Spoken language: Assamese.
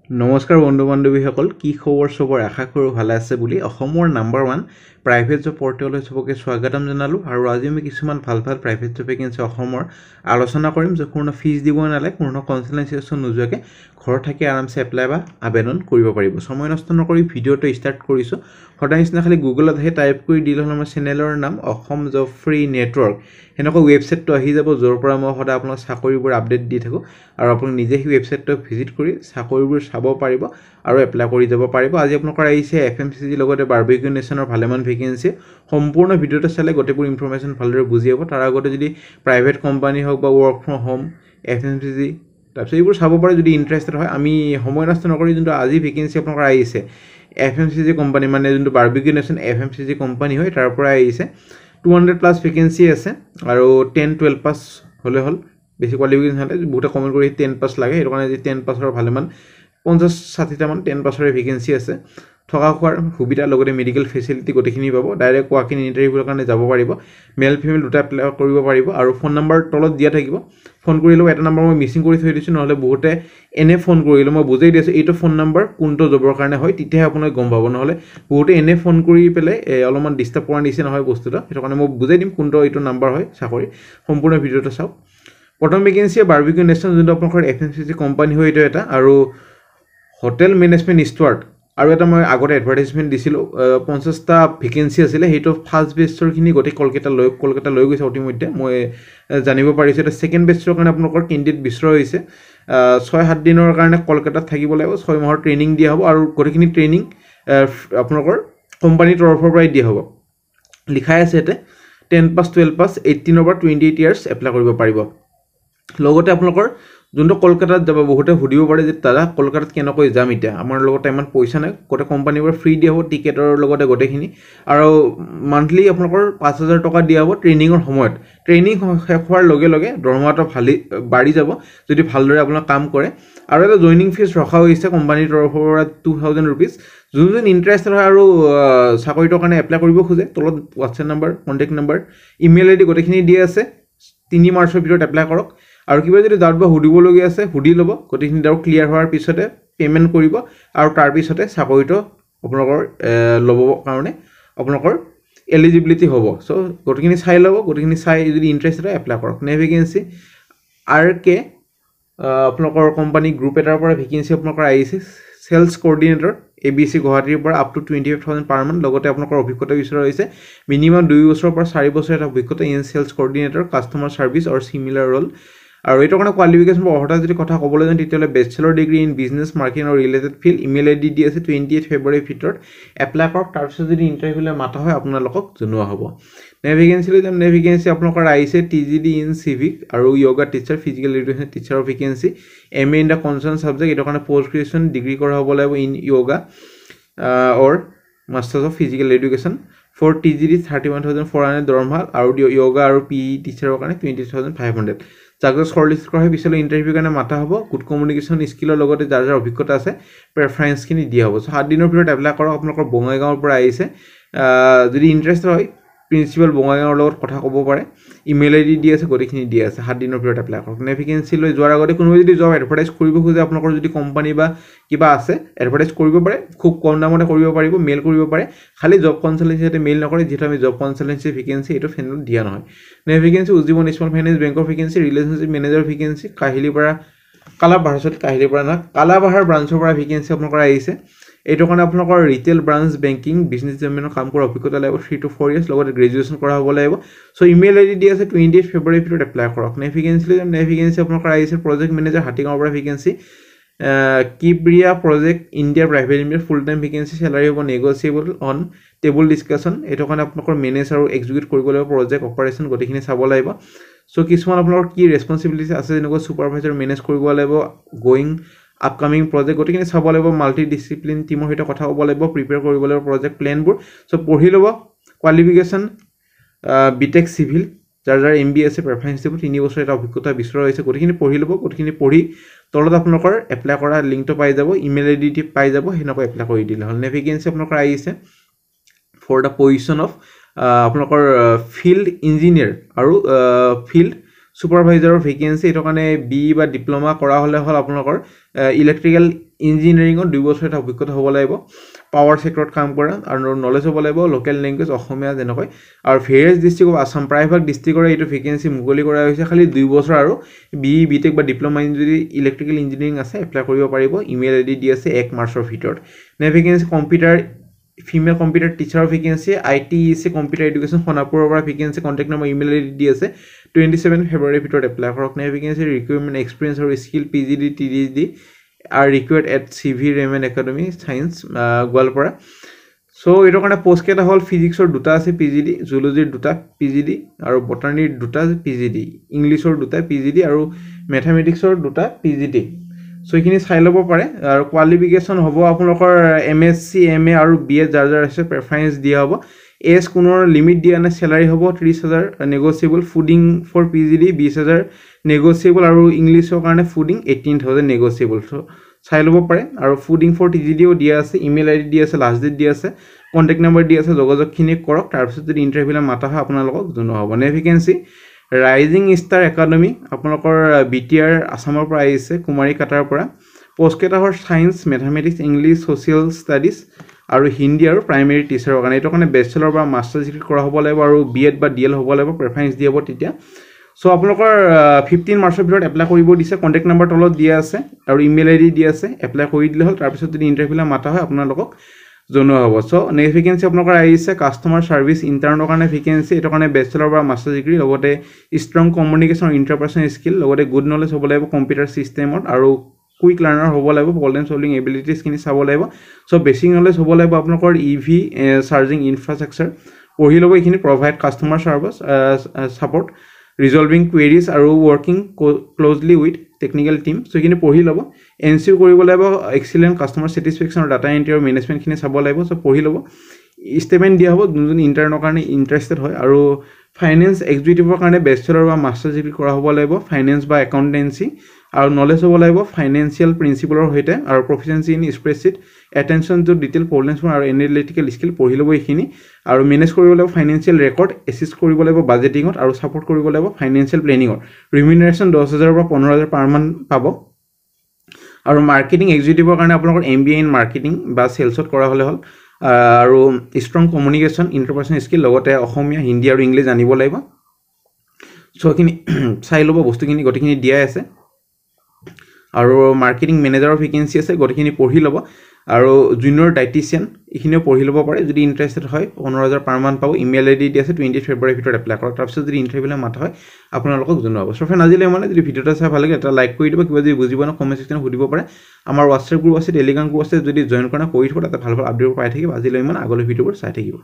নমস্কাৰ বন্ধু বান্ধৱীসকল কি খবৰ সবৰ আশা কৰো ভালে আছে বুলি অসমৰ নাম্বাৰ 1 প্ৰাইভেট জব পৰ্টেললৈ সবকে স্বাগতম জনালো আৰু আজি আমি কিছুমান ভাল প্ৰাইভেট জব ভেকেন্সি অসমৰ আলোচনা কৰিম যে কোনো ফিজ দিব নালাগে কোনো কনসালটেন্সি নোযোৱাকৈ ঘৰ থাকি আৰামছে এপ্লাই বা আবেদন কৰিব পাৰিব সময় নষ্ট নকৰি ভিডিওটো ষ্টাৰ্ট কৰিছো সদায় নিচিনা খালি গুগলত হে টাইপ কৰি দিলে আমাৰ চেনেলৰ নাম অসম জব ফ্ৰী নেটৱৰ্ক হেনকৈ ৱেবছাইটটো আহি যাব যৰ পৰা মই সদায় আপোনাক চাকৰিবোৰ আপডেট দি থাকো আৰু আপুনি নিজে এই ৱেবছাইটটো ভিজিট কৰি চাকৰিবোৰ চাব পাৰিব আৰু এপ্লাই কৰি যাব পাৰিব আজি আপোনালোকৰ আহিছে এফএমসিজি লগতে বাৰবিকিউ নেশনৰ ভালেমান ভেকেন্সি সম্পূৰ্ণ ভিডিওটো চালে গোটেইবোৰ ইনফৰমেশন ভালদৰে বুজি পাব তাৰ আগতে যদি প্ৰাইভেট কোম্পানী হওক বা ওয়াৰ্ক ফ্ৰম হোম এফএমসিজি তাৰপিছত এইবোৰ চাব পাৰে যদি ইন্টাৰেষ্টেড হয় আমি সময় নষ্ট নকৰি যোনটো আজি ভেকেন্সি আপোনালোকৰ আহিছে এফএমসিজি কোম্পানী মানে যোনটো বাৰবিকিউ নেশন এফএমসিজি কোম্পানী হয় তাৰ পৰা আহিছে 200 প্লাস ভেকেন্সি আছে আৰু 10 12 পাস হলে হল বেছি কোৱালিফিকেশন হলে বহুত কমেন্ট কৰি 10 পাস লাগে এৰ কাৰণে 10 পাসৰ ভালেমান 50-60 টা মান 10 পাসৰ ভেকেন্সি আছে থকা খোৱাৰ সুবিধা লগতে মেডিকেল ফেসিলিটি গটেখিনি পাব ডাইৰেক্ট ওয়াকিং ইন্টাৰভিউৰ কাৰণে যাব পাৰিব মেল ফিমেল দুটা এপ্লাই কৰিব পাৰিব আৰু ফোন নম্বৰ তলত দিয়া থাকিব ফোন কৰিলেও এটা নম্বৰ মই মিছিং কৰি থৈ দিছো নহলে বহুতে এনে ফোন কৰিলে মই বুজাই দিছো এইটো ফোন নম্বৰ কোনটো জবৰ কাৰণে হয় তেতিয়া আপোনাক গম পাব নহলে বহুতে এনে ফোন কৰি পেলে অলপমান ডিস্টাৰ্ব কৰা নিছে নহয় বস্তুটো এটো কাৰণে মই বুজাই দিম কোনটো এইটো নম্বৰ হয় চাকৰি সম্পূৰ্ণ ভিডিওটো চাওক প্ৰথম ভেকেন্সি বাৰবিকিউ নেশন যোনটো আপোনাকৰ এফএমসিজি কোম্পানী হয় এটা আৰু হোটেল ম্যানেজমেন্ট ষ্টুৱাৰ্ড আৰু এটা মই আগতে এডভাৰটাইজমেন্ট দিছিলো 50 টা ভেকেন্সি আছিল হেটো ফাৰ্স্ট বেচৰ খিনি গতে কলকাতা লৈ গৈছে অতিমধ্যে মই জানিব পাৰিছো এটা সেকেন্ড বেচৰ কাৰণে আপোনালোকৰ কেন্ডিডেট বিচৰা হৈছে 6-7 দিনৰ কাৰণে কলকাতাত থাকিব লাগিব 6 মাহৰ ট্ৰেইনিং দিয়া হ'ব আৰু গটেখিনি ট্ৰেইনিং আপোনালোকৰ কোম্পানীৰ তৰফৰ পৰা দিয়া হ'ব লিখাই আছে এতে 10 pass 12 pass 18 over 28 years apply কৰিব পাৰিব লগতে আপোনালোকৰ যোনটো কলকাতাত যাব বহুতে হুডিব পাৰে যে দাদা কলকাতাত কেনেকৈ যাম ইটা আমাৰ লগত ইমান পইচা নাই কোটা কোম্পানীৰ পৰা ফ্ৰী দিয়া হ'ব টিকেটৰ লগতে গটেখিনি আৰু মান্থলি আপোনালোকৰ 5000 টকা দিয়া হ'ব ট্ৰেইনিংৰ সময়ত ট্ৰেইনিং শেষ হোৱাৰ লগে লগে দৰমহাটো ভালি বাঢ়ি যাব যদি ভালদৰে আপোনাক কাম কৰে আৰু এটা জয়নিং ফিজ ৰখা হৈছে কোম্পানীৰ তৰফৰ পৰা 2000 rupees যোনজন ইন্টাৰেষ্টেড হয় আৰু চাকৰিটোৰ কাৰণে এপ্লাই কৰিব খোজে তলত WhatsApp number contact number email ID গটেখিনি দিয়া আছে 3 মাৰ্চৰ ভিতৰত এপ্লাই কৰক আৰু কিবা যদি ডাউট বা হুডিব লগি আছে হুডি লব গটেখিনি ডাউট ক্লিয়াৰ হোৱাৰ পিছতে পেমেন্ট কৰিব আৰু তাৰ পিছতে চাকৰিটো আপোনালোকৰ লব কাৰণে আপোনালোকৰ এলিজিবিলিটি হ'ব সো গটেখিনি চাই লব গটেখিনি চাই যদি ইন্টাৰেষ্টেড হয় এপ্লাই কৰক নে ভেকেন্সি আৰকে আপোনালোকৰ কোম্পানী গ্ৰুপ এটাৰ পৰা ভেকেন্সি আপোনালোকৰ আহিছে সেলস কোঅৰ্ডিনেটৰ এবিসি গুৱাহাটীৰ পৰা আপ টু 25000 পাৰ মান লগতে আপোনালোকৰ অভিজ্ঞতা বিচৰা হৈছে মিনিমাম 2 বছৰৰ পৰা 4 বছৰ এটা অভিজ্ঞতা in sales coordinator customer service or similar role আৰু এটো কাৰণে কোৱালিফিকেশন অহটা যদি কথা ক'বলৈ যান তেতিয়ালে bachelor degree in business marketing or related field email ID দি আছে 28 ফেব্ৰুৱাৰী ভিতৰত এপ্লাই কৰক তাৰ পিছত যদি ইন্টাৰভিউলে মাতা হয় আপোনালোকক জনোৱা হ'ব নেভিগেন্সি আপোনালোকৰ আহিছে টিজিডি ইন সিভিক আৰু yoga teacher physical education teacher vacancy MA in the concern subject এটো কাৰণে পোষ্ট গ্ৰেজুৱেচন ডিগ্ৰী কৰা হ'ব লাগিব in yoga or Masters of Physical Education for TGD 31,400 দৰমহা আৰু yoga আৰু PE টিচাৰৰ কাৰণে 20,500 জাগস শৰ্টলিষ্ট কৰা পিছলৈ ইন্টাৰভিউ কাৰণে মাতা হ'ব গুড কমিউনিকেশন স্কিলৰ লগতে যাৰ যাৰ অভিজ্ঞতা আছে প্ৰেফাৰেন্স খিনি দিয়া হ'ব 7 দিনৰ ভিতৰত এপ্লাই কৰক আপোনালোকৰ বঙাইগাঁৱৰ পৰা আহিছে যদি ইন্টাৰেষ্ট হয় প্ৰিন্সিপাল বঙাইগাঁৱৰ লগত কথা ক'ব পাৰে ইমেইল আইডি দি আছে গটেখিনি দি আছে 7 দিনৰ ভিতৰত এপ্লাই কৰক নেভিগেন্সি লৈ যোৱাৰ আগতে কোনো যদি জব এডভাৰটাইজ কৰিব খোজে আপোনালোকৰ যদি কোম্পানী বা কিবা আছে এডভাৰটাইজ কৰিব পাৰে খুব কম দামতে কৰিব পাৰিব মেইল কৰিব পাৰে খালি জব কনসালটেন্সি এতে মেইল নকৰে যেটা আমি জব কনসালটেন্সি ভেকেন্সি এটো ফেনেল দিয়া নহয় নেভিগেন্সি উজ্জীৱন স্মল ফাইনান্স বেংকৰ vacancy relationship manager vacancy Kahilipara কালাবাহাৰত কাহিলিপাৰা না কালাবাহাৰ ব্ৰাঞ্চৰ পৰা ভেকেন্সি আপোনালোকৰ আহিছে এটো কাৰণে আপোনালোকৰ ৰিটেল ব্ৰাঞ্চ বেংকিং বিজনেস ডেভেলপমেন্টৰ কাম কৰা অভিজ্ঞতা লাগিব 3 to 4 ইয়াৰ্স লগতে গ্ৰেজুৱেচন কৰা হ'ব লাগিব সো ইমেইল আইডি দি আছে 28 ফেব্ৰুৱাৰী ভিতৰত এপ্লাই কৰক নেভিগেন্সি আপোনালোকৰ আহিছে প্ৰজেক্ট মেনেজাৰ হাটিগাঁৱৰ পৰা vacancy Kibriya project India private limited full time vacancy salary হ'ব নেগোচিয়েবল অন টেবল ডিসকাশন এটো কাৰণে আপোনালোকৰ মেনেজ আৰু এক্সিকিউট কৰিব লাগিব প্ৰজেক্ট অপাৰেশন গটেখিনি চাব লাগিব সো কিছুমান আপোনালোকৰ কি ৰেসপন্সিবিলিটি আছে যেনেকৈ সুপাৰভাইজাৰ মেনেজ কৰিব লাগিব গোইং আপকামিং প্ৰজেক্ট গটেখিনি চাব লাগিব মাল্টি ডিসিপ্লিন টিমৰ সৈতে কথা হ'ব লাগিব প্ৰিপেয়াৰ কৰিব লাগিব প্ৰজেক্ট প্ল্যানবোৰ সো পঢ়ি লব কোৱালিফিকেশন বিটেক সিভিল যাৰ যাৰ এমবিএ আছে প্ৰেফাৰেন্স দিব 3 বছৰ এটা অভিজ্ঞতা বিচৰা হৈছে গটেখিনি পঢ়ি লব গটেখিনি পঢ়ি তলত আপোনালোকৰ এপ্লাই কৰা লিংকটো পাই যাব ইমেইল আইডি পাই যাব হেনকৈ এপ্লাই কৰি দিলে হল নেভিগেন্সি আপোনালোকৰ আহিছে ফৰ দা পজিশন অফ আপোনালোকৰ ফিল্ড ইঞ্জিনিয়াৰ আৰু ফিল্ড সুপাৰভাইজাৰৰ ভেকেন্সি এটো কাৰণে বি বা ডিপ্লোমা কৰা হলে হল আপোনালোকৰ ইলেক্ট্ৰিক্যাল ইঞ্জিনিয়াৰিঙত 2 বছৰ এটা অভিজ্ঞতা হ'ব লাগিব পাৱাৰ সেক্টৰত কাম কৰা আৰু নলেজ হ'ব লাগিব লোকেল ল্যাঙ্গুৱেজ অসমীয়া যেনেকৈ আৰু ভেৰিয়াছ ডিস্ট্ৰিক্ট অফ আসাম প্ৰায়ভাগ ডিস্ট্ৰিক্টৰ এইটো ভেকেন্সি মুকলি কৰা হৈছে খালি 2 বছৰ আৰু বিটেক বা ডিপ্লোমা ইন যদি ইলেক্ট্ৰিক্যাল ইঞ্জিনিয়াৰিং আছে এপ্লাই কৰিব পাৰিব ইমেইল আইডি দি আছে 1 মাৰ্চৰ ভিতৰত নে vacancy computer female computer teacher vacancy ITEC computer education Khonapur পৰা vacancy contact number email ID দি আছে 27 February ভিতৰত এপ্লাই কৰক নে vacancy requirement experience or skill PGD TDD are required at CV Raman Academy Science Gwalpara so এটো কাৰণে পোষ্ট কেটা হল ফিজিক্সৰ দুটা আছে PGD জুলজিৰ দুটা PGD আৰু বটানীৰ দুটা PGD ইংলিছৰ দুটা PGD আৰু ম্যাথমেটিক্সৰ দুটা PGD so এখিনি চাই লব পাৰে আৰু কোৱালিফিকেশন হ'ব আপোনালোকৰ MSc MA আৰু BA যাৰ যাৰ আছে প্ৰেফাৰেন্স দিয়া হ'ব এজ কোনৰ লিমিট দিয়া না স্যালাৰি হ'ব 30000 negotiable fooding for PGD 20000 negotiable আৰু ইংলিছৰ কাৰণে ফুডিং 18000 নেগোশিয়েবল so চাই লব পাৰে আৰু ফুডিং ফৰ TGD ও দিয়া আছে ইমেইল আইডি দিয়া আছে লাষ্ট ডেট দিয়া আছে কন্টাক্ট নম্বৰ দিয়া আছে যোগাযোগখিনি কৰক তাৰ পিছত যদি ইন্টাৰভিউলে মাতা হয় আপোনালোকক জনোৱা হ'ব নে ভেকেন্সি ৰাইজিং ষ্টাৰ একাডেমি আপোনালোকৰ BTR আসামৰ পৰা আহিছে কুমাৰী কাটাৰ পৰা পোষ্ট কেটা হল science mathematics English social studies আৰু হিন্দী আৰু প্ৰাইমাৰী টিচাৰৰ কাৰণে এটো কাৰণে বেচেলৰ বা মাষ্টাৰ ডিগ্ৰী কৰা হ'ব লাগিব আৰু BEd বা DL হ'ব লাগিব প্ৰেফাৰেন্স দিয়া হ'ব তেতিয়া সো আপোনালোকৰ 15 মাৰ্চৰ ভিতৰত এপ্লাই কৰিব দিছে কন্টাক্ট নম্বৰ তলত দিয়া আছে আৰু ইমেইল আইডি দিয়া আছে এপ্লাই কৰি দিলে হল তাৰ পিছত যদি ইন্টাৰভিউলে মাতা হয় আপোনালোকক জনোৱা হ'ব সো নেক্সট ভেকেন্সি আপোনালোকৰ আহিছে কাস্টমাৰ সাৰ্ভিস ইন্টাৰ্নৰ কাৰণে ভেকেন্সি এটো কাৰণে বেচেলৰ বা মাষ্টাৰ ডিগ্ৰী লগতে ষ্ট্ৰং কমিউনিকেশন ইন্টাৰপাৰ্সনেল স্কিল লগতে গুড নলেজ হ'ব লাগিব কম্পিউটাৰ সিস্টেমত আৰু কুইক লাৰ্নাৰ হ'ব লাগিব প্ৰবলেম সলভিং এবিলিটিজ খিনি চাব লাগিব সো বেসিক নলেজ হ'ব লাগিব আপোনালোকৰ EV চাৰ্জিং ইনফ্ৰাষ্ট্ৰাকচাৰ পঢ়ি লব এখিনি প্ৰভাইড কাস্টমাৰ সাৰ্ভিস সাপোৰ্ট ৰিজলভিং কোৱেৰিজ আৰু working closely with technical team so এখিনি পঢ়ি লব এনসিও কৰিব লাগিব এক্সিলেন্ট কাস্টমাৰ স্যাটিসফ্যাকশন আৰু ডাটা এন্ট্ৰি আৰু ম্যানেজমেন্ট খিনি চাব লাগিব সো পঢ়ি লব স্টেটমেন্ট দিয়া হ'ব যোন ইন্টাৰ্নৰ কাৰণে ইন্টাৰেষ্টেড হয় আৰু ফাইনান্স এক্সিকিউটিভৰ কাৰণে বেচেলৰ বা মাষ্টাৰ ডিগ্ৰী কৰা হ'ব লাগিব ফাইনান্স বা একাউন্টেন্সি আৰু নলেজ হ'ব লাগিব ফাইনান্সিয়াল প্ৰিন্সিপলৰ হৈতে আৰু proficiency in spreadsheet attention to detail problems আৰু এনালিটিক্যাল স্কিল পঢ়ি লব এখিনি আৰু মেনেজ কৰিব লাগিব ফাইনান্সিয়াল ৰেকৰ্ড এসিষ্ট কৰিব লাগিব বাজেটিংত আৰু সাপোৰ্ট কৰিব লাগিব ফাইনান্সিয়াল প্লেনিংত ৰিমিনাৰেশন 10000 পৰা 15000 পাৰ মান পাব আৰু মাৰ্কেটিং এক্সিকিউটিভৰ কাৰণে আপোনালোকৰ MBA ইন মাৰ্কেটিং বা সেলছত কৰা হলে হল আৰু ষ্ট্ৰং কমিউনিকেশন ইন্টাৰপাৰ্সনেল স্কিল লগতে অসমীয়া হিন্দী আৰু ইংলিছ জানিব লাগিব সো এখিনি চাই লব বস্তুখিনি গটিখিনি দিয়া আছে আৰু মাৰ্কেটিং মেনেজাৰৰ ভেকেন্সি আছে গটিখিনি পঢ়ি লব আৰু জুনিয়ৰ ডায়েটিচিয়ান এখিনিও পঢ়ি লব পাৰে যদি ইন্টাৰেষ্টেড হয় 15000 পাৰ মান পাব ইমেইল আইডি দি আছে 20 ফেব্ৰুৱাৰী ভিতৰত এপ্লাই কৰক তাৰ পিছত যদি ইন্টাৰভিউলে মাতা হয় আপোনালোকক জনাব সো ফ্ৰেন্ড আজিলৈ মানে যদি ভিডিওটা চাই ভাল লাগে এটা লাইক কৰি দিব কিবা যদি বুজিব না কমেন্ট সেকশনত সুধিব পাৰে আমাৰ WhatsApp গ্ৰুপ আছে টেলিগ্ৰাম গ্ৰুপ আছে যদি জয়েন কৰা কৰি থব তাতে ভাল ভাল আপডেট পাই থাকিব আজিলৈ মানে আগলৈ ভিডিওবোৰ চাই থাকিব